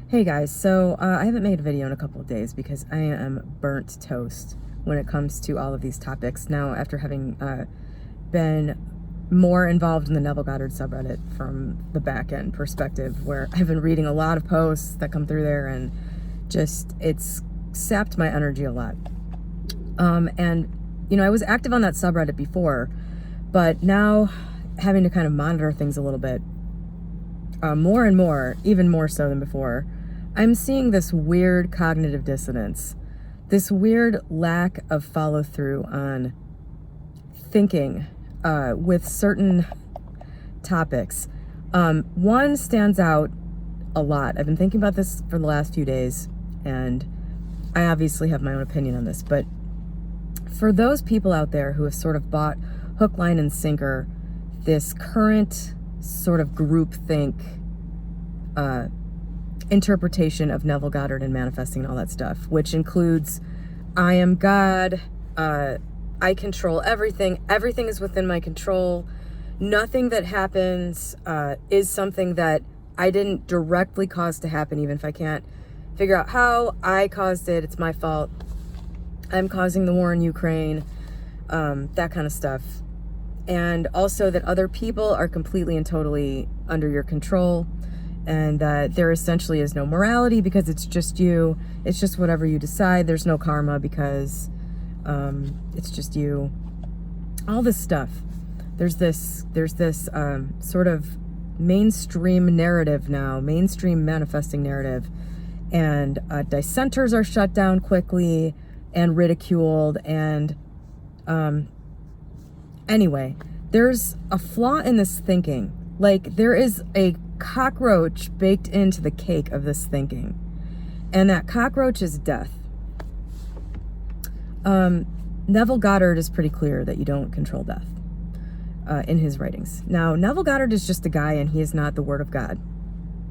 Hey guys, so I haven't made a video in a couple of days because I am burnt toast when it comes to all of these topics. Now, after having been more involved in the Neville Goddard subreddit from the back end perspective, where I've been reading a lot of posts that come through there, and just it's sapped my energy a lot. And you know, I was active on that subreddit before, but now having to kind of monitor things a little bit more and more, even more so than before, I'm seeing this weird cognitive dissonance, this weird lack of follow through on thinking with certain topics. One stands out a lot. I've been thinking about this for the last few days, and I obviously have my own opinion on this, but for those people out there who have sort of bought hook, line, and sinker this current sort of groupthink interpretation of Neville Goddard and manifesting and all that stuff, which includes I am God, I control everything, everything is within my control, nothing that happens is something that I didn't directly cause to happen, even if I can't figure out how I caused it, it's my fault, I'm causing the war in Ukraine, that kind of stuff. And also that other people are completely and totally under your control, and that there essentially is no morality because it's just you. It's just whatever you decide. There's no karma because it's just you. All this stuff. There's this sort of mainstream narrative now, mainstream manifesting narrative, and dissenters are shut down quickly and ridiculed. And anyway, there's a flaw in this thinking. Like, there is a cockroach baked into the cake of this thinking, and that cockroach is death. Neville Goddard is pretty clear that you don't control death in his writings. Now, Neville Goddard is just a guy, and he is not the word of God.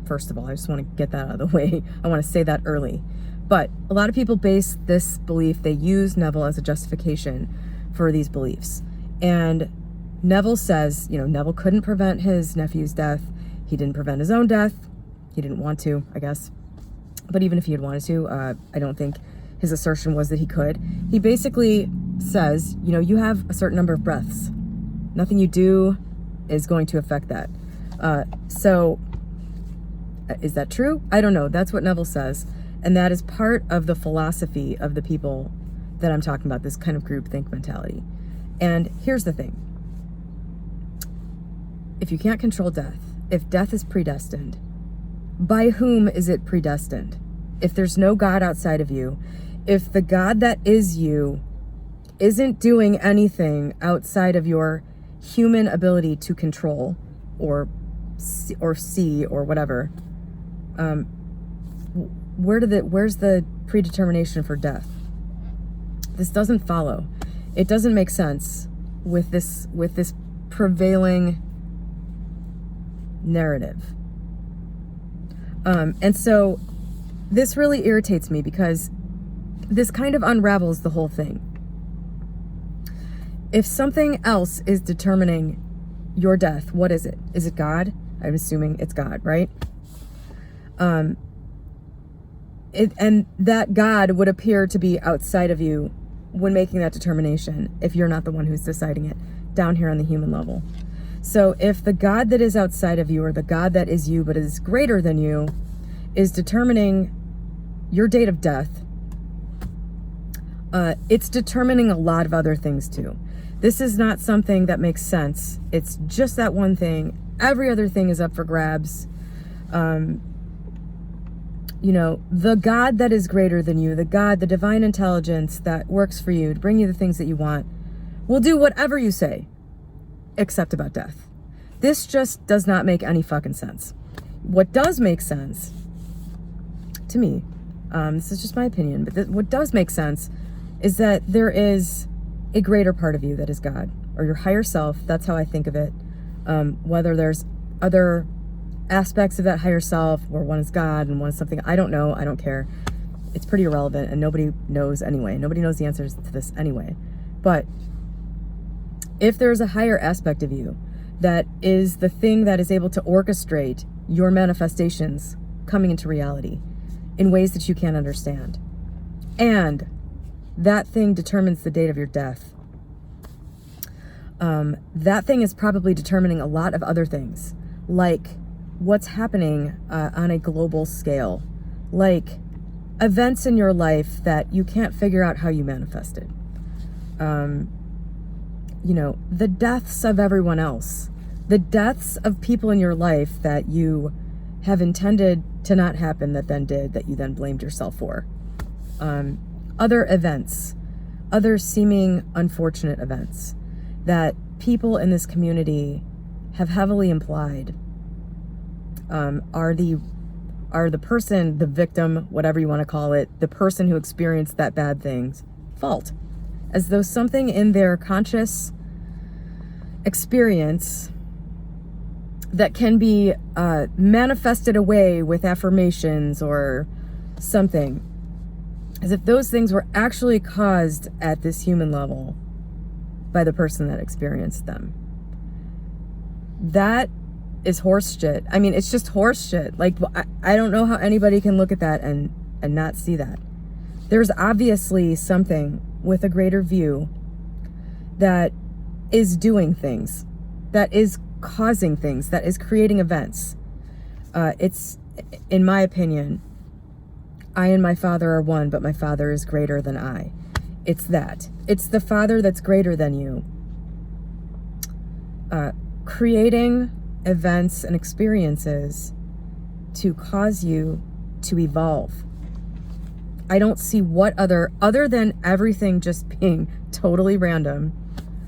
First of all, I just want to get that out of the way. I want to say that early. But a lot of people base this belief, they use Neville as a justification for these beliefs. And Neville says, you know, Neville couldn't prevent his nephew's death. He didn't prevent his own death. He didn't want to, I guess. But even if he had wanted to, I don't think his assertion was that he could. He basically says, you know, you have a certain number of breaths. Nothing you do is going to affect that. So is that true? I don't know. That's what Neville says. And that is part of the philosophy of the people that I'm talking about, this kind of groupthink mentality. And here's the thing. If you can't control death, if death is predestined, by whom is it predestined? If there's no God outside of you, if the God that is you isn't doing anything outside of your human ability to control or see or whatever, where's the predetermination for death? This doesn't follow. It doesn't make sense with this prevailing narrative. And so this really irritates me because this kind of unravels the whole thing. If something else is determining your death, what is it? Is it God? I'm assuming it's God, right? And that God would appear to be outside of you when making that determination, if you're not the one who's deciding it, down here on the human level. So if the God that is outside of you, or the God that is you but is greater than you, is determining your date of death, it's determining a lot of other things too. This is not something that makes sense. It's just that one thing. Every other thing is up for grabs. You know, the God that is greater than you, the God, the divine intelligence that works for you to bring you the things that you want, will do whatever you say, except about death. This just does not make any fucking sense. What does make sense to me, this is just my opinion, but what does make sense is that there is a greater part of you that is God, or your higher self. That's how I think of it. Whether there's other aspects of that higher self where one is God and one is something, I don't know, I don't care. It's pretty irrelevant, and nobody knows anyway. Nobody knows the answers to this anyway. But if there's a higher aspect of you that is the thing that is able to orchestrate your manifestations coming into reality in ways that you can't understand. And that thing determines the date of your death. That thing is probably determining a lot of other things, like what's happening on a global scale, like events in your life that you can't figure out how you manifested. The deaths of everyone else, the deaths of people in your life that you have intended to not happen that then did, that you then blamed yourself for. Other events, other seeming unfortunate events that people in this community have heavily implied are the person, the victim, whatever you want to call it, the person who experienced that bad thing's fault. As though something in their conscious experience that can be manifested away with affirmations or something, as if those things were actually caused at this human level by the person that experienced them. That is horse shit. I mean, it's just horse shit. Like, I don't know how anybody can look at that and not see that. There's obviously something with a greater view that is doing things, that is causing things, that is creating events. It's, in my opinion, I and my Father are one, but my Father is greater than I. It's that. It's the Father that's greater than you, creating events and experiences to cause you to evolve. I don't see what other than everything just being totally random,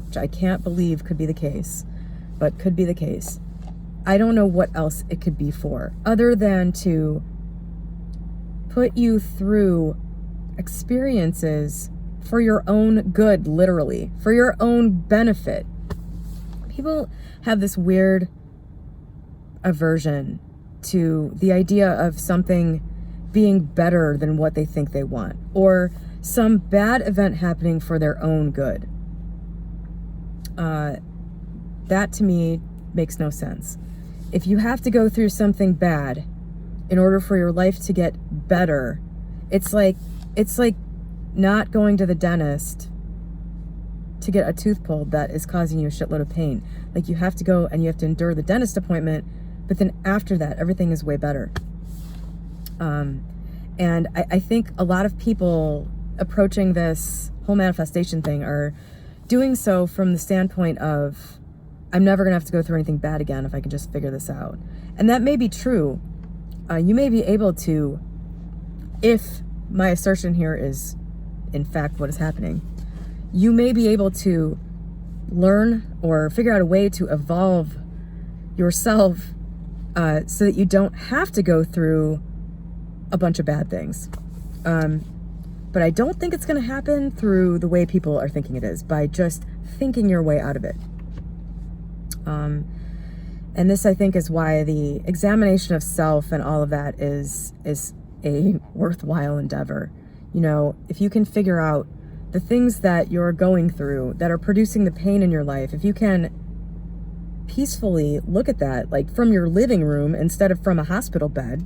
which I can't believe could be the case, but could be the case. I don't know what else it could be for, other than to put you through experiences for your own good, literally, for your own benefit. People have this weird aversion to the idea of something being better than what they think they want, or some bad event happening for their own good. That to me makes no sense. If you have to go through something bad in order for your life to get better, it's like not going to the dentist to get a tooth pulled that is causing you a shitload of pain. Like, you have to go and you have to endure the dentist appointment, but then after that, everything is way better. And I think a lot of people approaching this whole manifestation thing are doing so from the standpoint of, I'm never going to have to go through anything bad again if I can just figure this out. And that may be true. You may be able to, if my assertion here is in fact what is happening, you may be able to learn or figure out a way to evolve yourself so that you don't have to go through a bunch of bad things. But I don't think it's going to happen through the way people are thinking it is, by just thinking your way out of it. And this, I think, is why the examination of self and all of that is a worthwhile endeavor. You know, if you can figure out the things that you're going through that are producing the pain in your life, if you can peacefully look at that, like from your living room instead of from a hospital bed,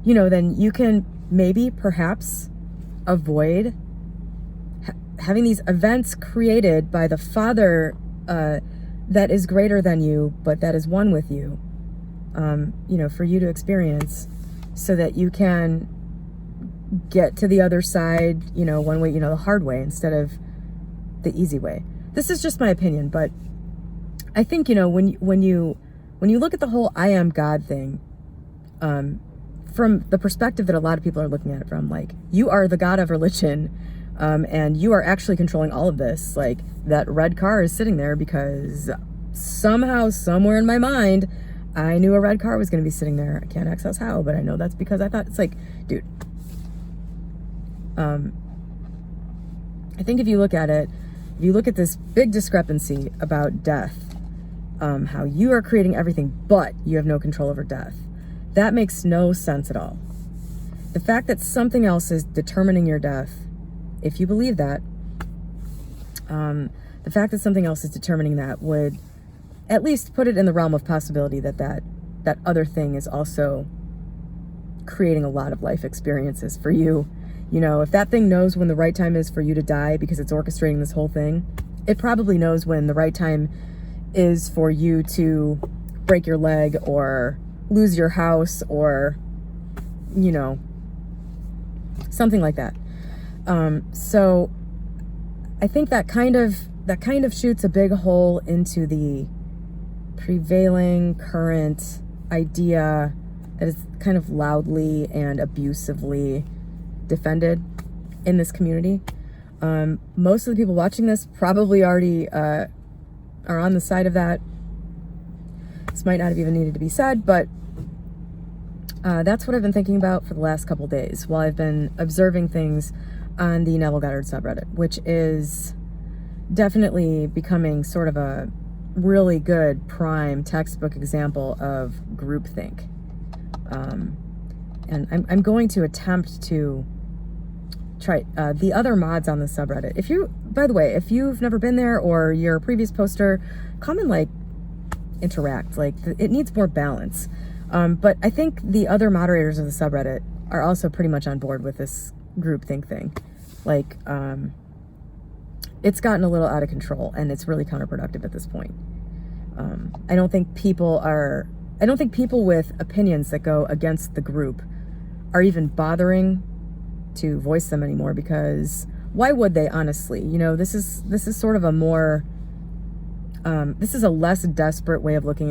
you know, then you can maybe perhaps avoid having these events created by the Father that is greater than you, but that is one with you, you know, for you to experience, so that you can get to the other side, you know, one way, you know, the hard way instead of the easy way. This is just my opinion, but I think, you know, when you look at the whole I am God thing, from the perspective that a lot of people are looking at it from, like, you are the God of religion, and you are actually controlling all of this. Like, that red car is sitting there because somehow, somewhere in my mind, I knew a red car was going to be sitting there. I can't access how, but I know that's because I thought, it's like, dude, I think if you look at it, if you look at this big discrepancy about death, how you are creating everything, but you have no control over death, that makes no sense at all. The fact that something else is determining your death, if you believe that, the fact that something else is determining that would at least put it in the realm of possibility that that other thing is also creating a lot of life experiences for you. You know, if that thing knows when the right time is for you to die because it's orchestrating this whole thing, it probably knows when the right time is for you to break your leg or lose your house or, you know, something like that. So I think that kind of shoots a big hole into the prevailing current idea that is kind of loudly and abusively defended in this community. Most of the people watching this probably already are on the side of that. This might not have even needed to be said, but that's what I've been thinking about for the last couple days while I've been observing things on the Neville Goddard subreddit, which is definitely becoming sort of a really good prime textbook example of groupthink. And I'm going to attempt to try the other mods on the subreddit. If you, by the way, if you've never been there or you're a previous poster, come and like interact. Like it needs more balance. But I think the other moderators of the subreddit are also pretty much on board with this groupthink thing. Like, it's gotten a little out of control and it's really counterproductive at this point. I don't think people with opinions that go against the group are even bothering to voice them anymore, because why would they, honestly? You know, this is sort of a more, this is a less desperate way of looking